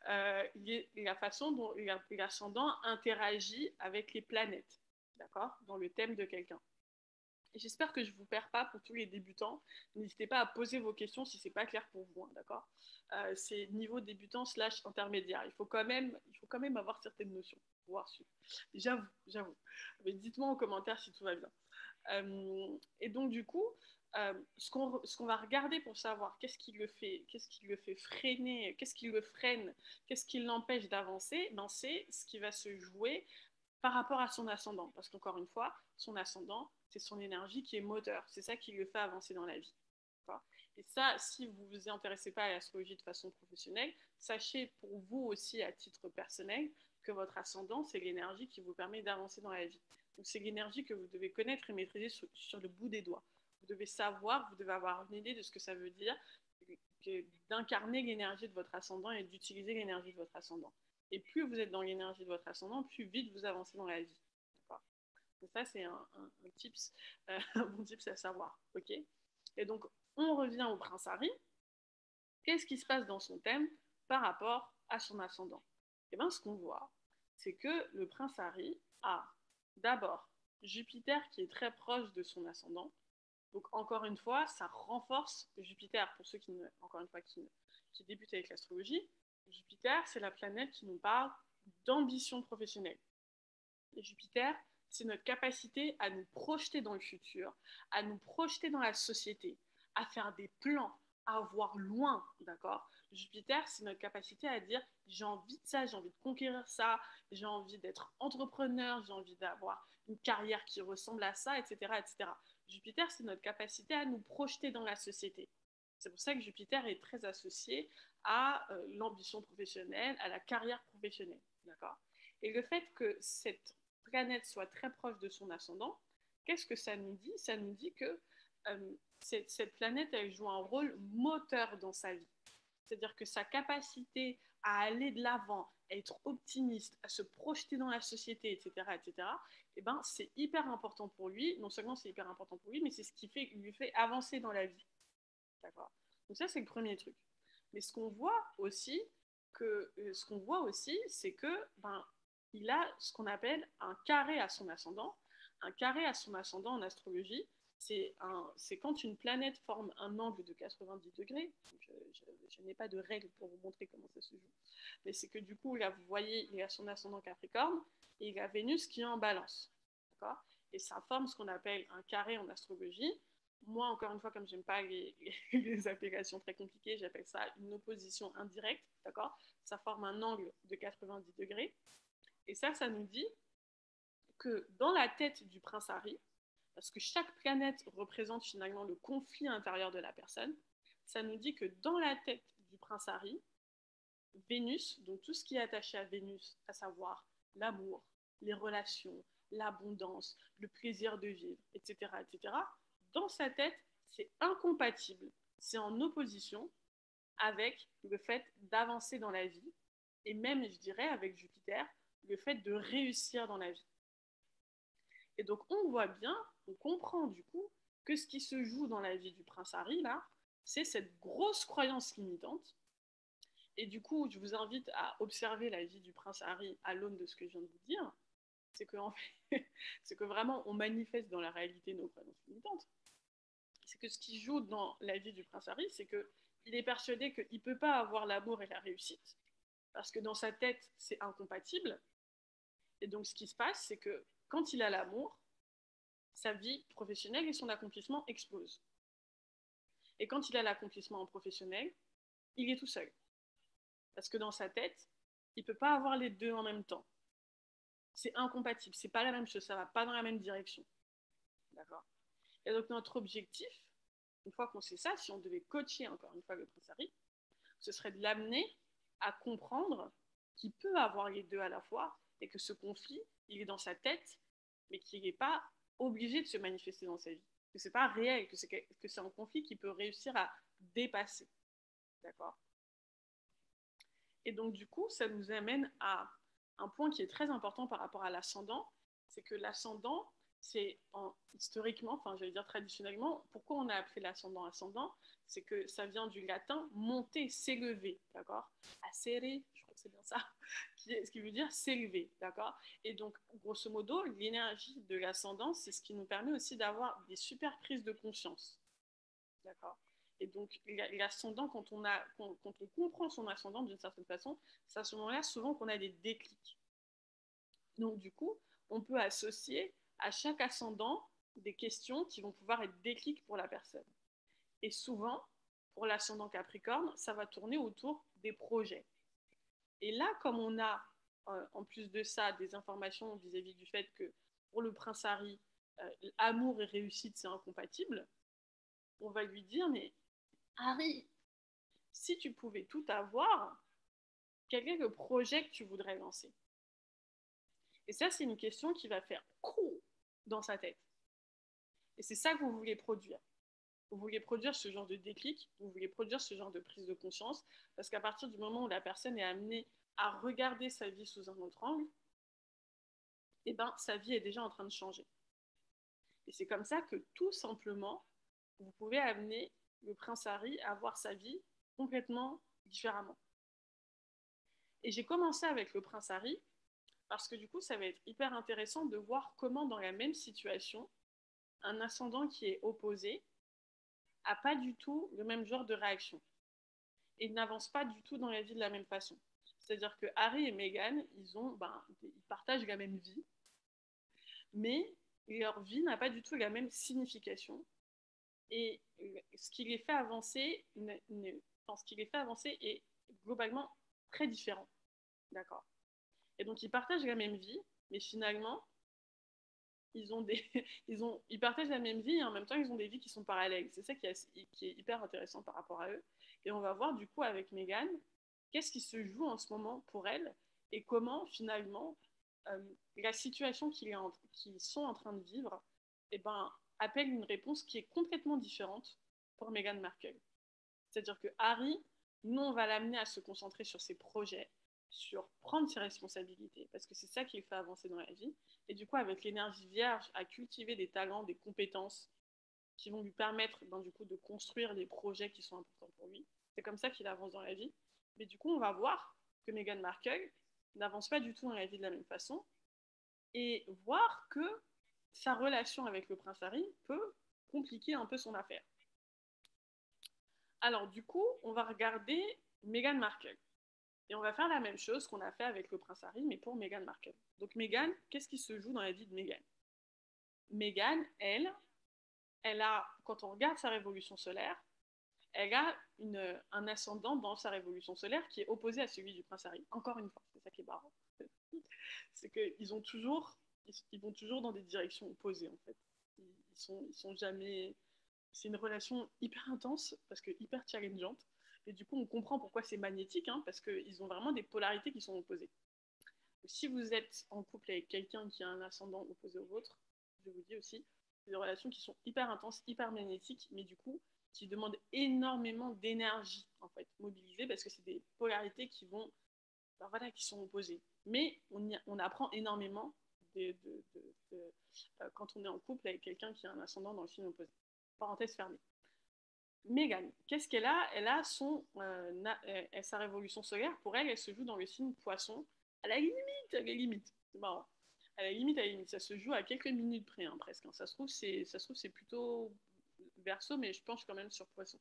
la façon dont l'ascendant interagit avec les planètes, d'accord, dans le thème de quelqu'un. J'espère que je ne vous perds pas pour tous les débutants. N'hésitez pas à poser vos questions si ce n'est pas clair pour vous, hein, d'accord. C'est niveau débutant / intermédiaire. Il faut quand même avoir certaines notions pour pouvoir suivre. J'avoue, j'avoue. Mais dites-moi en commentaire si tout va bien. Et donc du coup, ce qu'on va regarder pour savoir qu'est-ce qui le fait freiner, qu'est-ce qui le freine, qu'est-ce qui l'empêche d'avancer, ben c'est ce qui va se jouer par rapport à son ascendant. Parce qu'encore une fois, son ascendant, c'est son énergie qui est moteur. C'est ça qui le fait avancer dans la vie. Et ça, si vous ne vous intéressez pas à l'astrologie de façon professionnelle, sachez pour vous aussi, à titre personnel, que votre ascendant, c'est l'énergie qui vous permet d'avancer dans la vie. Donc c'est l'énergie que vous devez connaître et maîtriser sur le bout des doigts. Vous devez savoir, vous devez avoir une idée de ce que ça veut dire d'incarner l'énergie de votre ascendant et d'utiliser l'énergie de votre ascendant. Et plus vous êtes dans l'énergie de votre ascendant, plus vite vous avancez dans la vie. Donc ça, c'est un tips, un bon tips à savoir. Ok. Et donc, on revient au prince Harry. Qu'est-ce qui se passe dans son thème par rapport à son ascendant? Et bien, ce qu'on voit, c'est que le prince Harry a d'abord Jupiter qui est très proche de son ascendant. Donc, encore une fois, ça renforce Jupiter, pour ceux qui, encore une fois, qui débutent avec l'astrologie. Jupiter, c'est la planète qui nous parle d'ambition professionnelle. Et Jupiter, c'est notre capacité à nous projeter dans le futur, à nous projeter dans la société, à faire des plans, à voir loin, d'accord? Jupiter, c'est notre capacité à dire j'ai envie de ça, j'ai envie de conquérir ça, j'ai envie d'être entrepreneur, j'ai envie d'avoir une carrière qui ressemble à ça, etc., etc. Jupiter, c'est notre capacité à nous projeter dans la société. C'est pour ça que Jupiter est très associé à l'ambition professionnelle, à la carrière professionnelle, d'accord? Et le fait que cette planète soit très proche de son ascendant, qu'est-ce que ça nous dit? Ça nous dit que cette planète, elle joue un rôle moteur dans sa vie. C'est-à-dire que sa capacité à aller de l'avant, à être optimiste, à se projeter dans la société, etc., etc., eh ben, c'est hyper important pour lui. Non seulement c'est hyper important pour lui, mais c'est ce qui lui fait avancer dans la vie. D'accord. Donc ça, c'est le premier truc. Mais ce qu'on voit aussi, c'est que il a ce qu'on appelle un carré à son ascendant. Un carré à son ascendant en astrologie, c'est quand une planète forme un angle de 90 degrés. Je n'ai pas de règle pour vous montrer comment ça se joue. Mais c'est que du coup, là, vous voyez, il a son ascendant Capricorne et il a Vénus qui est en balance. D'accord. Et ça forme ce qu'on appelle un carré en astrologie. Moi, encore une fois, comme j'aime pas les applications très compliquées, j'appelle ça une opposition indirecte, d'accord? Ça forme un angle de 90 degrés. Et ça nous dit que dans la tête du prince Harry, parce que chaque planète représente finalement le conflit intérieur de la personne, ça nous dit que dans la tête du prince Harry, Vénus, donc tout ce qui est attaché à Vénus, à savoir l'amour, les relations, l'abondance, le plaisir de vivre, etc., etc., dans sa tête, c'est incompatible. C'est en opposition avec le fait d'avancer dans la vie et même, je dirais, avec Jupiter, le fait de réussir dans la vie. Et donc, on voit bien, on comprend du coup que ce qui se joue dans la vie du prince Harry, là, c'est cette grosse croyance limitante. Et du coup, je vous invite à observer la vie du prince Harry à l'aune de ce que je viens de vous dire. C'est que, en fait, c'est que vraiment, on manifeste dans la réalité nos croyances limitantes. C'est que ce qui joue dans la vie du prince Harry, c'est qu'il est persuadé qu'il ne peut pas avoir l'amour et la réussite, parce que dans sa tête, c'est incompatible. Et donc, ce qui se passe, c'est que quand il a l'amour, sa vie professionnelle et son accomplissement explosent. Et quand il a l'accomplissement professionnel, il est tout seul. Parce que dans sa tête, il ne peut pas avoir les deux en même temps. C'est incompatible, c'est pas la même chose, ça va pas dans la même direction. D'accord. Et donc notre objectif, une fois qu'on sait ça, si on devait coacher encore une fois le prince Harry, ce serait de l'amener à comprendre qu'il peut avoir les deux à la fois et que ce conflit, il est dans sa tête, mais qu'il n'est pas obligé de se manifester dans sa vie. Que c'est pas réel, que c'est un conflit qu'il peut réussir à dépasser. D'accord. Et donc, du coup, ça nous amène à un point qui est très important par rapport à l'ascendant, c'est que l'ascendant, historiquement, enfin, j'allais dire traditionnellement, pourquoi on a appelé l'ascendant ascendant? C'est que ça vient du latin monter, s'élever, d'accord? Ascere, je crois que c'est bien ça, ce qui veut dire s'élever, d'accord? Et donc, grosso modo, l'énergie de l'ascendant, c'est ce qui nous permet aussi d'avoir des super prises de conscience, d'accord? Et donc, l'ascendant, quand on comprend son ascendant d'une certaine façon, c'est à ce moment-là souvent qu'on a des déclics. Donc, du coup, on peut associer à chaque ascendant des questions qui vont pouvoir être déclics pour la personne. Et souvent, pour l'ascendant Capricorne, ça va tourner autour des projets. Et là, comme on a, en plus de ça, des informations vis-à-vis du fait que pour le prince Harry, amour et réussite, c'est incompatible, on va lui dire, mais Harry, si tu pouvais tout avoir, quel est le projet que tu voudrais lancer? Et ça, c'est une question qui va faire coup dans sa tête. Et c'est ça que vous voulez produire. Vous voulez produire ce genre de déclic, vous voulez produire ce genre de prise de conscience, parce qu'à partir du moment où la personne est amenée à regarder sa vie sous un autre angle, eh ben, sa vie est déjà en train de changer. Et c'est comme ça que tout simplement, vous pouvez amener le prince Harry à voir sa vie complètement différemment. Et j'ai commencé avec le prince Harry parce que du coup, ça va être hyper intéressant de voir comment dans la même situation, un ascendant qui est opposé n'a pas du tout le même genre de réaction et n'avance pas du tout dans la vie de la même façon. C'est-à-dire que Harry et Meghan, ils partagent la même vie, mais leur vie n'a pas du tout la même signification. Et ce qui les fait avancer, ce qui les fait avancer est globalement très différent. D'accord. Et donc ils partagent la même vie, mais finalement, ils ont des, ils partagent la même vie et en même temps ils ont des vies qui sont parallèles. C'est ça qui est hyper intéressant par rapport à eux. Et on va voir du coup avec Meghan, qu'est-ce qui se joue en ce moment pour elle et comment finalement la situation qu'ils sont en train de vivre eh ben, appelle une réponse qui est complètement différente pour Meghan Markle. C'est-à-dire que Harry, nous, on va l'amener à se concentrer sur ses projets, sur prendre ses responsabilités, parce que c'est ça qui le fait avancer dans la vie. Et du coup, avec l'énergie vierge, à cultiver des talents, des compétences qui vont lui permettre du coup, de construire les projets qui sont importants pour lui. C'est comme ça qu'il avance dans la vie. Mais du coup, on va voir que Meghan Markle n'avance pas du tout dans la vie de la même façon et voir que sa relation avec le prince Harry peut compliquer un peu son affaire. Alors, du coup, on va regarder Meghan Markle. Et on va faire la même chose qu'on a fait avec le prince Harry, mais pour Meghan Markle. Donc, Meghan, qu'est-ce qui se joue dans la vie de Meghan? Meghan, elle a, quand on regarde sa révolution solaire, elle a un ascendant dans sa révolution solaire qui est opposé à celui du prince Harry. Encore une fois, c'est ça qui est marrant. C'est qu'ils ils vont toujours dans des directions opposées, en fait. Ils sont jamais... C'est une relation hyper intense, parce que hyper challengeante. Et du coup, on comprend pourquoi c'est magnétique, hein, parce qu'ils ont vraiment des polarités qui sont opposées. Si vous êtes en couple avec quelqu'un qui a un ascendant opposé au vôtre, je vous dis aussi, c'est des relations qui sont hyper intenses, hyper magnétiques, mais du coup, qui demandent énormément d'énergie, en fait, mobilisée, parce que c'est des polarités qui vont, voilà, qui sont opposées. Mais on apprend énormément quand on est en couple avec quelqu'un qui a un ascendant dans le signe opposé. Parenthèse fermée. Meghan, qu'est-ce qu'elle a? Elle a sa révolution solaire. Pour elle, elle se joue dans le signe poisson. À la limite. C'est marrant. À la limite. Ça se joue à quelques minutes près, hein, presque. Hein. Ça se trouve, c'est plutôt verso, mais je penche quand même sur poisson.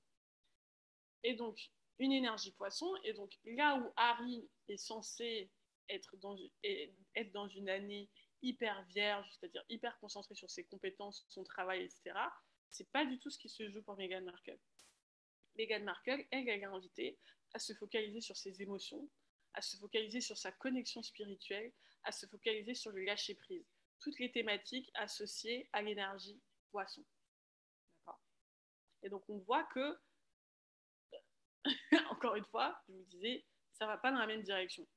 Et donc, une énergie poisson. Et donc, là où Harry est censé être dans une année hyper vierge, c'est-à-dire hyper concentré sur ses compétences, son travail, etc., c'est pas du tout ce qui se joue pour Meghan Markle. Meghan Markle, elle est invitée à se focaliser sur ses émotions, à se focaliser sur sa connexion spirituelle, à se focaliser sur le lâcher-prise. Toutes les thématiques associées à l'énergie poisson. D'accord. Et donc on voit que, encore une fois, je vous disais, ça ne va pas dans la même direction.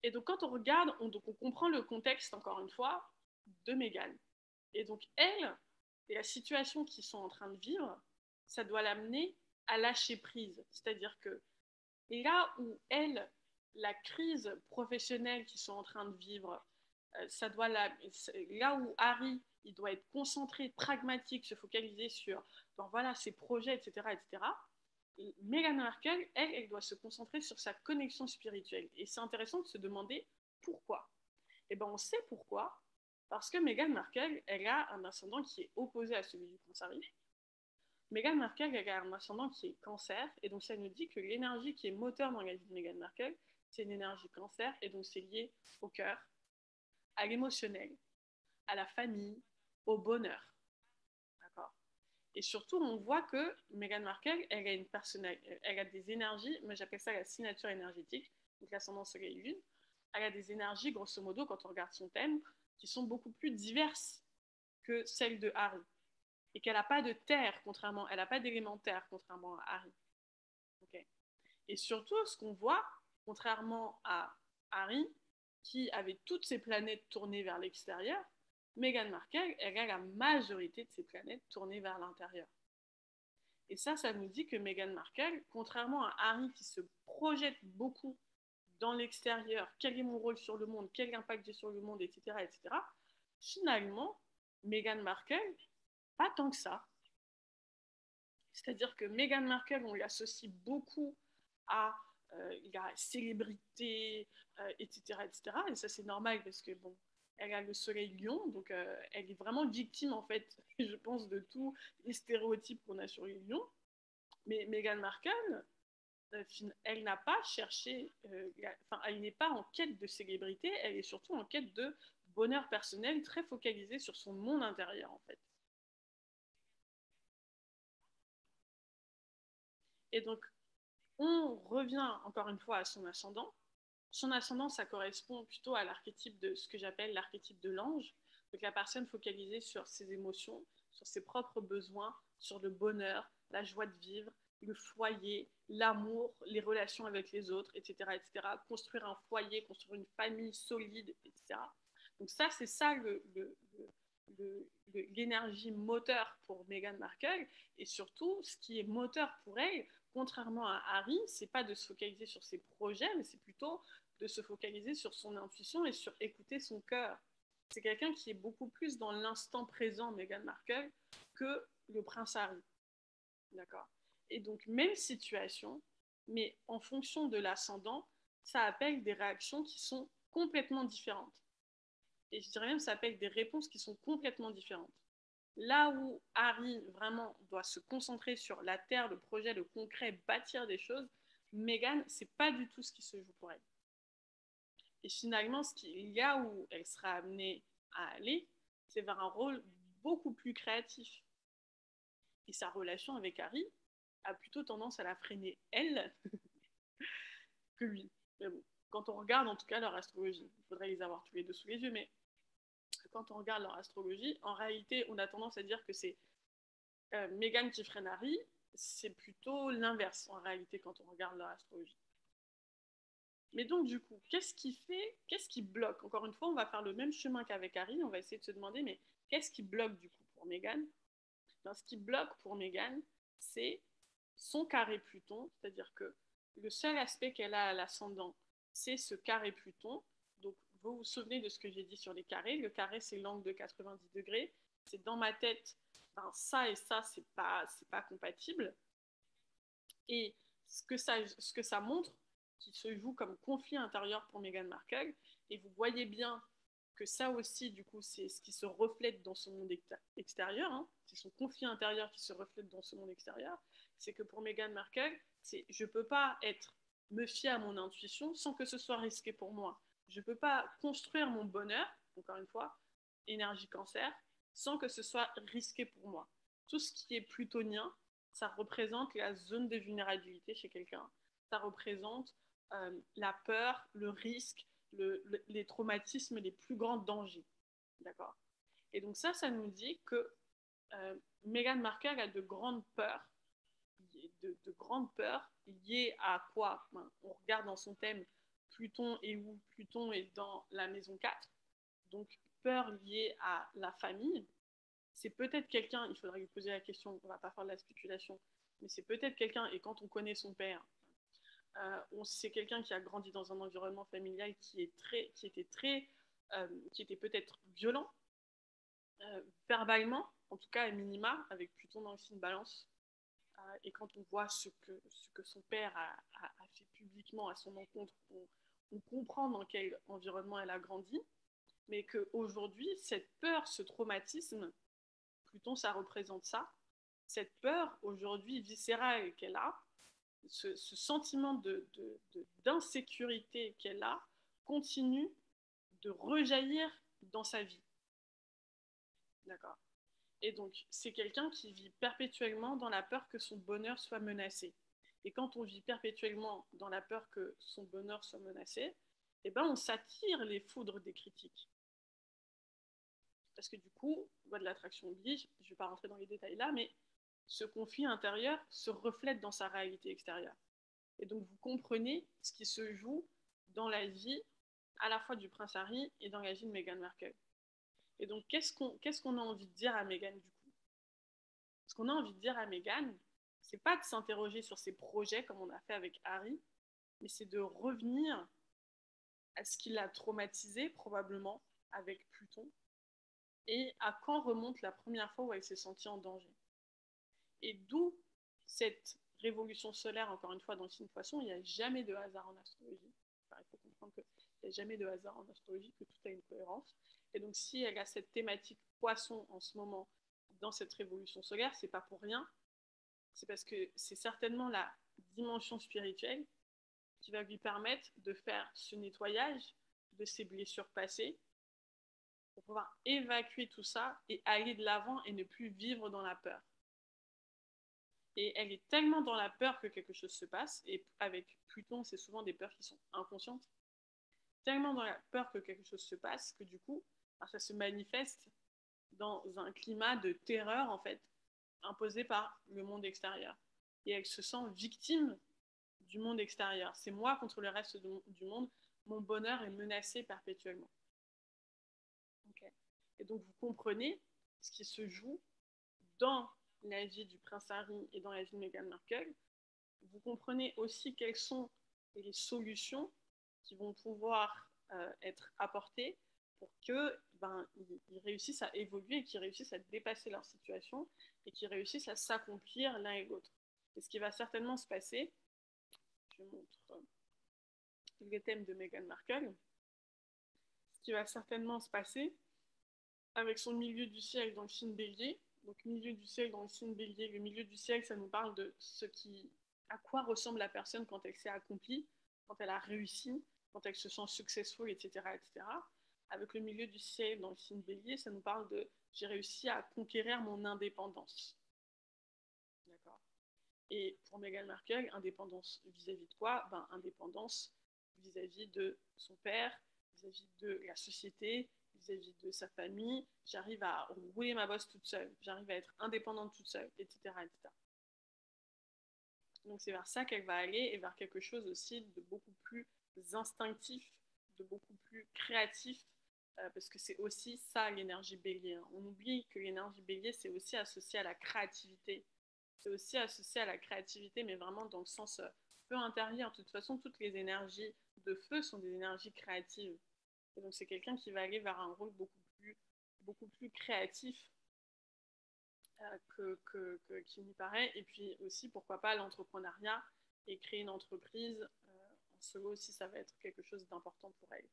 Et donc quand on regarde, donc on comprend le contexte, encore une fois, de Meghan. Et donc elle, et la situation qu'ils sont en train de vivre, ça doit l'amener à lâcher prise. C'est-à-dire que là où elle, la crise professionnelle qu'ils sont en train de vivre, ça doit là où Harry, il doit être concentré, pragmatique, se focaliser sur bon, voilà, ses projets, etc., etc. Meghan Markle, elle doit se concentrer sur sa connexion spirituelle. Et c'est intéressant de se demander pourquoi. Et bien, on sait pourquoi. Parce que Meghan Markle, elle a un ascendant qui est opposé à celui du prince Harry. Meghan Markle, elle a un ascendant qui est cancer, et donc ça nous dit que l'énergie qui est moteur dans la vie de Meghan Markle, c'est une énergie cancer, et donc c'est lié au cœur, à l'émotionnel, à la famille, au bonheur. D'accord. Et surtout, on voit que Meghan Markle, elle a une personnalité, elle a des énergies, moi j'appelle ça la signature énergétique, donc l'ascendant soleil lune. Elle a des énergies, grosso modo, quand on regarde son thème, qui sont beaucoup plus diverses que celles de Harry. Et qu'elle n'a pas de terre, contrairement, elle n'a pas d'élémentaire, contrairement à Harry. Okay. Et surtout, ce qu'on voit, contrairement à Harry, qui avait toutes ses planètes tournées vers l'extérieur, Meghan Markle, elle a la majorité de ses planètes tournées vers l'intérieur. Et ça nous dit que Meghan Markle, contrairement à Harry qui se projette beaucoup dans l'extérieur, quel est mon rôle sur le monde, quel impact j'ai sur le monde, etc., etc., finalement, Meghan Markle, pas tant que ça. C'est-à-dire que Meghan Markle, on l'associe beaucoup à la célébrité, etc., etc. Et ça, c'est normal parce que, bon, elle a le soleil lion, donc elle est vraiment victime, en fait, je pense, de tous les stéréotypes qu'on a sur les lions. Mais Meghan Markle, elle n'a pas cherché, elle n'est pas en quête de célébrité, elle est surtout en quête de bonheur personnel, très focalisée sur son monde intérieur, en fait. Et donc, on revient encore une fois à son ascendant. Son ascendant, ça correspond plutôt à l'archétype de ce que j'appelle l'archétype de l'ange. Donc la personne focalisée sur ses émotions, sur ses propres besoins, sur le bonheur, la joie de vivre, le foyer, l'amour, les relations avec les autres, etc., etc. Construire un foyer, construire une famille solide, etc. Donc ça, c'est ça l'énergie moteur pour Meghan Markle. Et surtout, ce qui est moteur pour elle, contrairement à Harry, c'est pas de se focaliser sur ses projets, mais c'est plutôt de se focaliser sur son intuition et sur écouter son cœur. C'est quelqu'un qui est beaucoup plus dans l'instant présent, Meghan Markle, que le prince Harry. D'accord. Et donc, même situation, mais en fonction de l'ascendant, ça appelle des réactions qui sont complètement différentes. Et je dirais même que ça appelle des réponses qui sont complètement différentes. Là où Harry vraiment doit se concentrer sur la terre, le projet, le concret, bâtir des choses, Meghan, c'est pas du tout ce qui se joue pour elle. Et finalement, là où elle sera amenée à aller, c'est vers un rôle beaucoup plus créatif. Et sa relation avec Harry a plutôt tendance à la freiner, elle, que lui. Mais bon, quand on regarde en tout cas leur astrologie, il faudrait les avoir tous les deux sous les yeux, mais quand on regarde leur astrologie, en réalité, on a tendance à dire que c'est Meghan qui freine Harry, c'est plutôt l'inverse en réalité quand on regarde leur astrologie. Mais donc, du coup, qu'est-ce qui bloque? Encore une fois, on va faire le même chemin qu'avec Harry, on va essayer de se demander, mais qu'est-ce qui bloque du coup pour Meghan? Ben, ce qui bloque pour Meghan, c'est son carré Pluton, c'est-à-dire que le seul aspect qu'elle a à l'ascendant, c'est ce carré Pluton. Donc, vous vous souvenez de ce que j'ai dit sur les carrés. Le carré, c'est l'angle de 90 degrés. C'est dans ma tête, ben, ça et ça, c'est pas compatible. Et ce que ça montre, qui se joue comme conflit intérieur pour Meghan Markle, et vous voyez bien que ça aussi, du coup, c'est ce qui se reflète dans son monde extérieur, hein, c'est son conflit intérieur qui se reflète dans ce monde extérieur, c'est que pour Meghan Markle, c'est je ne peux pas me fier à mon intuition sans que ce soit risqué pour moi. Je ne peux pas construire mon bonheur, encore une fois, énergie cancer, sans que ce soit risqué pour moi. Tout ce qui est plutonien, ça représente la zone de vulnérabilité chez quelqu'un. Ça représente la peur, le risque, les traumatismes, les plus grands dangers. D'accord. Et donc ça nous dit que Meghan Markle a de grandes peurs liées à quoi? On regarde dans son thème, Pluton est où? Pluton est dans la maison 4. Donc peur liée à la famille. C'est peut-être quelqu'un, il faudra lui poser la question, on ne va pas faire de la spéculation, mais c'est peut-être quelqu'un, et quand on connaît son père, c'est quelqu'un qui a grandi dans un environnement familial qui était peut-être violent, verbalement, en tout cas à minima, avec Pluton dans le signe Balance. Et quand on voit ce que son père a fait publiquement à son encontre, on comprend dans quel environnement elle a grandi, mais qu'aujourd'hui, cette peur, ce traumatisme, Pluton, ça représente ça, cette peur aujourd'hui viscérale qu'elle a, ce sentiment d'insécurité qu'elle a, continue de rejaillir dans sa vie. D'accord. Et donc, c'est quelqu'un qui vit perpétuellement dans la peur que son bonheur soit menacé. Et quand on vit perpétuellement dans la peur que son bonheur soit menacé, eh ben, on s'attire les foudres des critiques. Parce que du coup, loi de l'attraction oblige, je ne vais pas rentrer dans les détails là, mais ce conflit intérieur se reflète dans sa réalité extérieure. Et donc, vous comprenez ce qui se joue dans la vie à la fois du prince Harry et dans la vie de Meghan Markle. Et donc, qu'est-ce qu'on a envie de dire à Meghan du coup? Ce qu'on a envie de dire à Meghan, c'est pas de s'interroger sur ses projets comme on a fait avec Harry, mais c'est de revenir à ce qui l'a traumatisé probablement avec Pluton et à quand remonte la première fois où elle s'est sentie en danger. Et d'où cette révolution solaire, encore une fois, dans le signe poisson, il n'y a jamais de hasard en astrologie. Enfin, il faut comprendre qu'il n'y a jamais de hasard en astrologie, que tout a une cohérence. Et donc, si elle a cette thématique poisson en ce moment dans cette révolution solaire, c'est pas pour rien. C'est parce que c'est certainement la dimension spirituelle qui va lui permettre de faire ce nettoyage de ses blessures passées pour pouvoir évacuer tout ça et aller de l'avant et ne plus vivre dans la peur. Et elle est tellement dans la peur que quelque chose se passe, et avec Pluton, c'est souvent des peurs qui sont inconscientes, tellement dans la peur que quelque chose se passe que du coup, ça se manifeste dans un climat de terreur, en fait, imposé par le monde extérieur. Et elle se sent victime du monde extérieur. C'est moi contre le reste du monde. Mon bonheur est menacé perpétuellement. Okay. Et donc, vous comprenez ce qui se joue dans la vie du prince Harry et dans la vie de Meghan Markle. Vous comprenez aussi quelles sont les solutions qui vont pouvoir être apportées pour qu'ils réussissent à évoluer et qu'ils réussissent à dépasser leur situation et qu'ils réussissent à s'accomplir l'un et l'autre. Et ce qui va certainement se passer, je montre le thème de Meghan Markle, ce qui va certainement se passer avec son milieu du ciel dans le signe bélier. Donc milieu du ciel dans le signe bélier, le milieu du ciel, ça nous parle de à quoi ressemble la personne quand elle s'est accomplie, quand elle a réussi, quand elle se sent successful, etc., etc. Avec le milieu du ciel dans le signe bélier, ça nous parle de j'ai réussi à conquérir mon indépendance. D'accord. Et pour Meghan Markle, indépendance vis-à-vis de quoi? Indépendance vis-à-vis de son père, vis-à-vis de la société, vis-à-vis de sa famille. J'arrive à rouler ma bosse toute seule, j'arrive à être indépendante toute seule, etc., etc. Donc c'est vers ça qu'elle va aller et vers quelque chose aussi de beaucoup plus instinctif, de beaucoup plus créatif, parce que c'est aussi ça l'énergie bélier. Hein. On oublie que l'énergie bélier, c'est aussi associé à la créativité. C'est aussi associé à la créativité, mais vraiment dans le sens feu intérieur. De toute façon, toutes les énergies de feu sont des énergies créatives. Et donc c'est quelqu'un qui va aller vers un rôle beaucoup plus créatif qui m'y paraît. Et puis aussi, pourquoi pas, l'entrepreneuriat et créer une entreprise. En solo aussi, ça va être quelque chose d'important pour elle.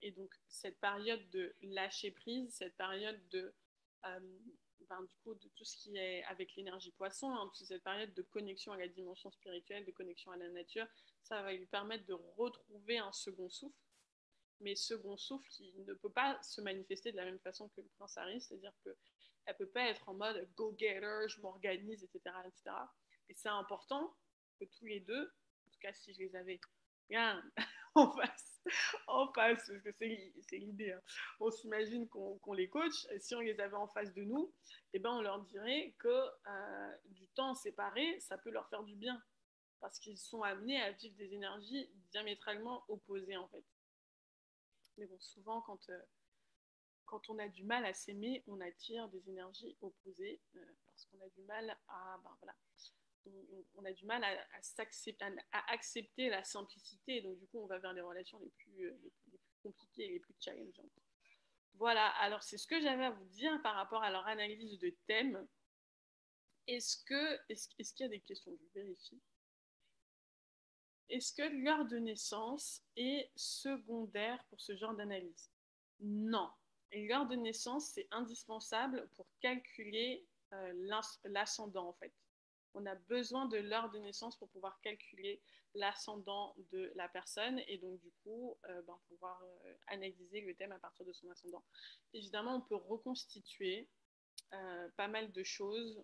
Et donc, cette période de lâcher prise, cette période du coup, de tout ce qui est avec l'énergie poisson, hein, cette période de connexion à la dimension spirituelle, de connexion à la nature, ça va lui permettre de retrouver un second souffle, mais second souffle qui ne peut pas se manifester de la même façon que le prince Harry, c'est-à-dire qu'elle ne peut pas être en mode go-getter, je m'organise, etc., etc. Et c'est important que tous les deux, en tout cas si je les avais bien en face, parce que c'est l'idée, hein. On s'imagine qu'on les coach, et si on les avait en face de nous, eh ben on leur dirait que du temps séparé, ça peut leur faire du bien, parce qu'ils sont amenés à vivre des énergies diamétralement opposées en fait. Mais bon, souvent, quand on a du mal à s'aimer, on attire des énergies opposées parce qu'on a du mal à, ben voilà, on a du mal à accepter la simplicité. Donc du coup, on va vers les relations les plus compliquées et les plus challengeantes. Voilà, alors c'est ce que j'avais à vous dire par rapport à leur analyse de thème. Est-ce qu'il y a des questions? Je vérifie. Est-ce que l'heure de naissance est secondaire pour ce genre d'analyse? Non. L'heure de naissance, c'est indispensable pour calculer l'ascendant, en fait. On a besoin de l'heure de naissance pour pouvoir calculer l'ascendant de la personne et donc du coup pouvoir analyser le thème à partir de son ascendant. Évidemment, on peut reconstituer pas mal de choses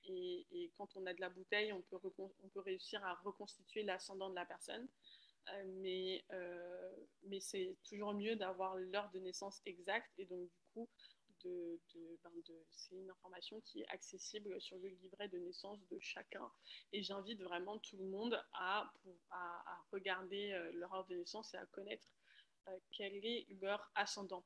et quand on a de la bouteille, on peut réussir à reconstituer l'ascendant de la personne. Mais c'est toujours mieux d'avoir l'heure de naissance exacte et donc du coup c'est une information qui est accessible sur le livret de naissance de chacun et j'invite vraiment tout le monde à regarder leur heure de naissance et à connaître quel est leur ascendant.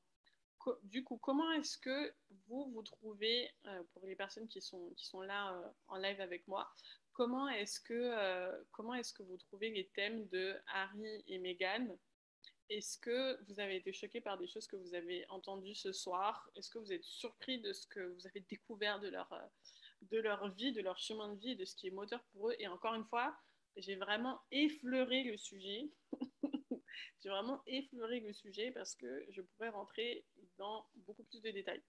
Du coup, comment est-ce que vous trouvez, pour les personnes qui sont là en live avec moi, comment est-ce que vous trouvez les thèmes de Harry et Meghan? Est-ce que vous avez été choqué par des choses que vous avez entendues ce soir? Est-ce que vous êtes surpris de ce que vous avez découvert de leur vie, de leur chemin de vie, de ce qui est moteur pour eux? Et encore une fois, j'ai vraiment effleuré le sujet. J'ai vraiment effleuré le sujet parce que je pourrais rentrer dans beaucoup plus de détails.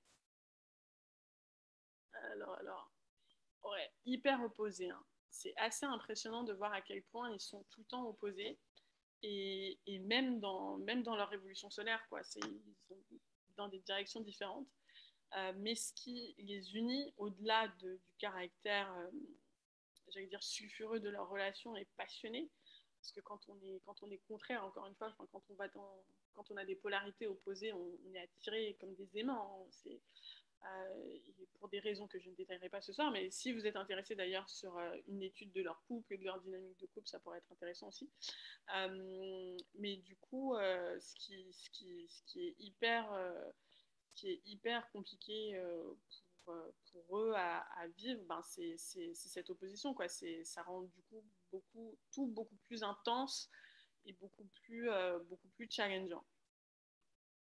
Alors, ouais, hyper opposés, hein. C'est assez impressionnant de voir à quel point ils sont tout le temps opposés et même dans leur révolution solaire, quoi. Ils sont dans des directions différentes. Mais ce qui les unit, au-delà du caractère, j'allais dire, sulfureux de leur relation et passionné, parce que quand on est contraire, encore une fois, enfin, quand on a des polarités opposées, on est attiré comme des aimants. Pour des raisons que je ne détaillerai pas ce soir, mais si vous êtes intéressé d'ailleurs sur une étude de leur couple et de leur dynamique de couple, ça pourrait être intéressant aussi. Mais du coup, ce qui est hyper compliqué pour eux à vivre, ben c'est cette opposition, quoi. Ça rend du coup tout beaucoup plus intense et beaucoup plus challengeant.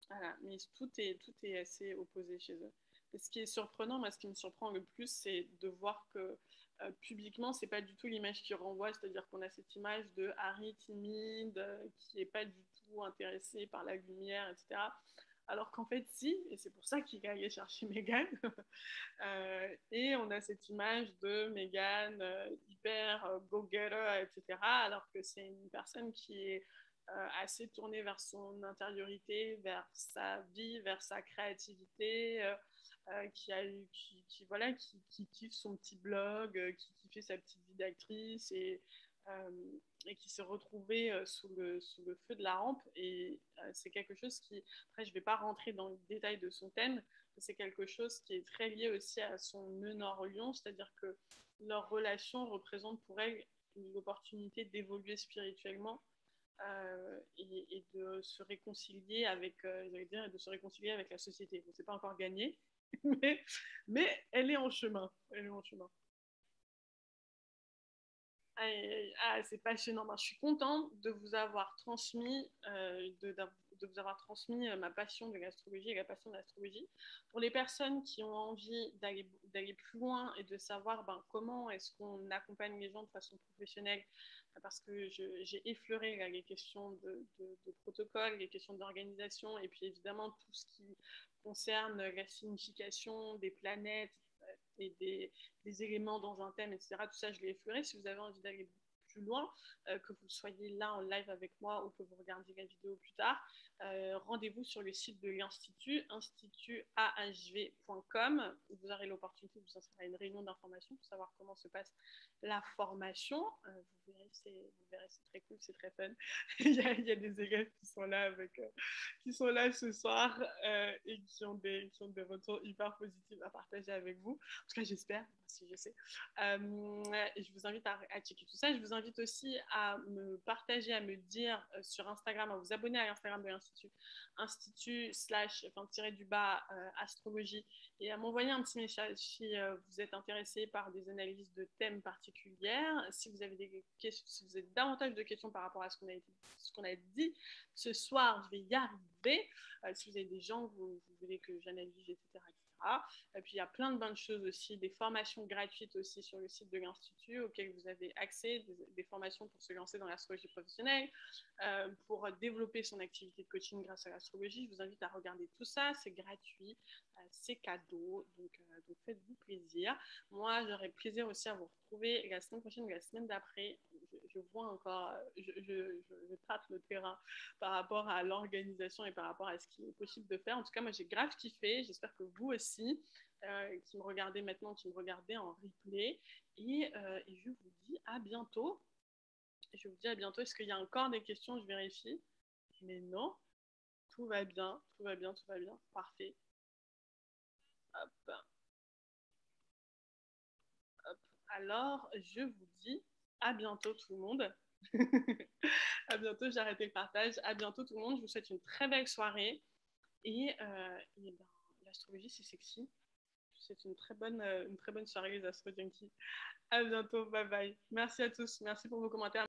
Voilà, mais tout est assez opposé chez eux. Et ce qui est surprenant, moi, ce qui me surprend le plus, c'est de voir que publiquement, c'est pas du tout l'image qui renvoie, c'est-à-dire qu'on a cette image de Harry timide, qui est pas du tout intéressé par la lumière, etc. Alors qu'en fait, si, et c'est pour ça qu'il est allé chercher Meghan. Et on a cette image de Meghan hyper go-getter, etc. Alors que c'est une personne qui est assez tournée vers son intériorité, vers sa vie, vers sa créativité, voilà, qui kiffe son petit blog, qui kiffait sa petite vie d'actrice euh, et qui s'est retrouvée sous le feu de la rampe. Et c'est quelque chose qui, après, je ne vais pas rentrer dans le détail de son thème, c'est quelque chose qui est très lié aussi à son nœud nord-lion, c'est-à-dire que leur relation représente pour elle l'opportunité d'évoluer spirituellement et de se réconcilier de se réconcilier avec la société. Donc, c'est pas encore gagné, mais, mais elle est en chemin. Elle est en chemin. C'est passionnant. Ben, je suis contente de vous avoir transmis, de vous avoir transmis ma passion de l'astrologie et la passion de l'astrologie. Pour les personnes qui ont envie d'aller plus loin et de savoir comment est-ce qu'on accompagne les gens de façon professionnelle, parce que j'ai effleuré là, les questions de protocole, les questions d'organisation, et puis évidemment tout ce qui concerne la signification des planètes et des éléments dans un thème, etc. Tout ça, je l'ai effleuré. Si vous avez envie d'aller plus loin, que vous soyez là en live avec moi ou que vous regardiez la vidéo plus tard, rendez-vous sur le site de l'Institut, institutahv.com, où vous aurez l'opportunité de vous inscrire à une réunion d'information pour savoir comment se passe la formation. Vous verrez, c'est très cool, c'est très fun. Il y a des élèves qui sont là ce soir et qui ont des retours hyper positifs à partager avec vous. En tout cas, j'espère, si je sais. Et je vous invite à checker tout ça. Je vous invite invite aussi à me partager, à me dire sur Instagram, à vous abonner à l'Instagram de l'Institut, Institut/astrologie, et à m'envoyer un petit message si vous êtes intéressé par des analyses de thèmes particulières, si vous avez des questions, si vous avez davantage de questions par rapport à ce qu'on a dit ce soir, je vais y arriver. Si vous avez des gens que vous voulez que j'analyse, etc., etc. Et puis il y a plein de bonnes choses aussi, des formations gratuites aussi sur le site de l'Institut auxquelles vous avez accès, des formations pour se lancer dans l'astrologie professionnelle, pour développer son activité de coaching grâce à l'astrologie. Je vous invite à regarder tout ça, c'est gratuit, c'est cadeau, donc faites-vous plaisir. Moi, j'aurai plaisir aussi à vous retrouver la semaine prochaine ou la semaine d'après. Je vois encore, je tâte le terrain par rapport à l'organisation et par rapport à ce qui est possible de faire. En tout cas, moi, j'ai grave kiffé. J'espère que vous aussi, qui me regardez maintenant, qui me regardez en replay. Et je vous dis à bientôt. Je vous dis à bientôt. Est-ce qu'il y a encore des questions? Je vérifie. Mais non, tout va bien, tout va bien, tout va bien. Parfait. Hop, hop. Alors, je vous dis à bientôt tout le monde. À bientôt, j'ai arrêté le partage. À bientôt tout le monde. Je vous souhaite une très belle soirée. Et ben, l'astrologie, c'est sexy. C'est une très bonne soirée, les Astro Junkies. À bientôt, bye bye. Merci à tous. Merci pour vos commentaires.